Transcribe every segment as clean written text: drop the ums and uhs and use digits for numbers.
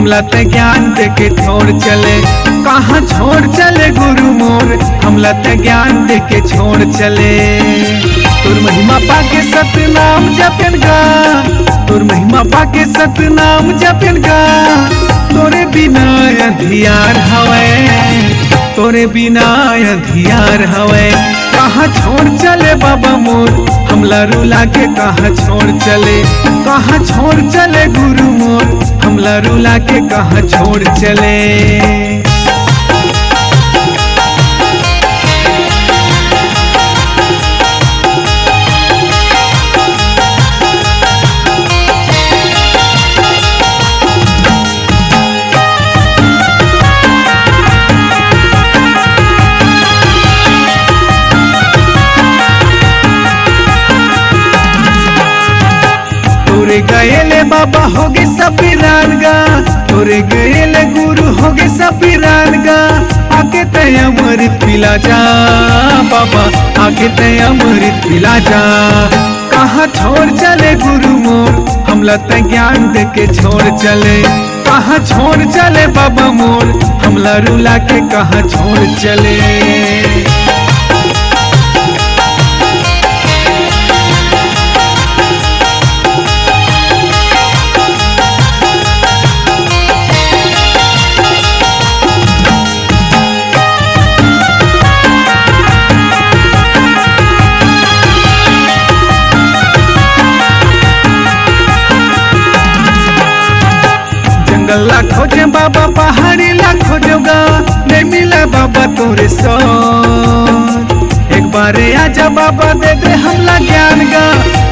हमला ते ज्ञान दे के छोड़ चले। कहाँ छोड़ चले गुरु मोर, हमला ते ज्ञान दे के छोड़ चले। तोर महिमा पाके सतनाम जपन गा, तोर महिमा पाके सतनाम जपन गा। तोरे बिना अंधियार हवे, तोरे बिना अंधियार हवे। कहाँ छोड़ चले बाबा मोर, हमला रुला के कहाँ छोड़ चले। कहाँ छोड़ चले गुरु मोर, हमला रुला के कहाँ छोड़ चले। तोरे गएले बाबा होगे सब वीरान गा, तोरे गएले गुरु होगे सब वीरान गा। आके ते अमृत पिला जा बाबा, आके ते अमृत पिला जा। कहाँ छोड़ चले गुरु मोर, हमला ते ज्ञान दे के छोड़ चले। कहाँ छोड़ चले बाबा मोर, हमला रुला के कहाँ छोड़ चले। जंगल ला खोजे बाबा, पहाड़ी ला खोजोगा, नहीं मिला बाबा तोरे साथ। एक बार आजा बाबा, दे दे हमला ज्ञान गा,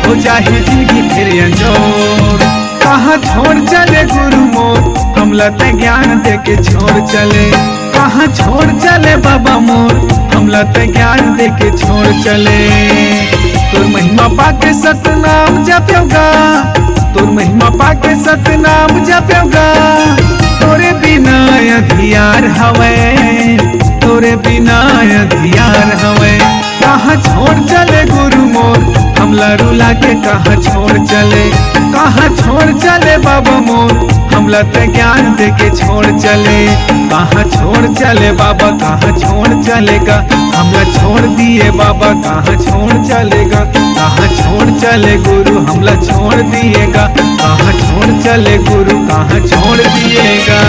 हो जाए जिंदगी फिर अंजोर। कहाँ छोड़ चले गुरु मोर, हमला ते ज्ञान दे के छोड़ चले। कहाँ छोड़ चले बाबा मोर, हमला ते ज्ञान दे के छोड़ चले। तोर महिमा पाके सतनाम जपोगा, तोर महिमा पाके सतनाम जपोगा। तोरे बिना अंधियार हवे, तोरे बिना अंधियार हवे। कहाँ छोड़ चले गुरु मोर, हमला रुला के कहाँ छोड़ चले। कहाँ छोड़ चले बाबा मोर, हमला ते ज्ञान दे के छोड़ चले। कहाँ छोड़ चले बाबा, कहाँ छोड़ चलेगा, हमला छोड़ दिए बाबा कहाँ छोड़ चलेगा। कहाँ छोड़ चले गुरु, हमला छोड़ दिएगा। कहाँ छोड़ चले गुरु, कहाँ छोड़ दिएगा।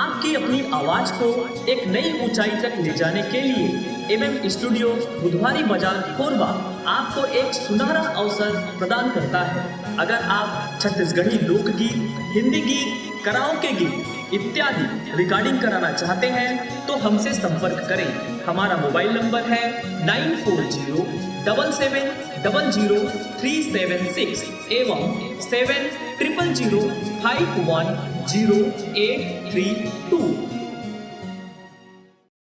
आपकी अपनी आवाज को एक नई ऊंचाई तक ले जाने के लिए MM स्टूडियो बुधवारी बाजार कोरबा आपको एक सुनहरा अवसर प्रदान करता है। अगर आप छत्तीसगढ़ी लोकगीत, हिंदी गीत, कराओके गीत इत्यादि रिकॉर्डिंग कराना चाहते हैं तो हमसे संपर्क करें। हमारा मोबाइल नंबर है 9407700376 एवं 7000510832।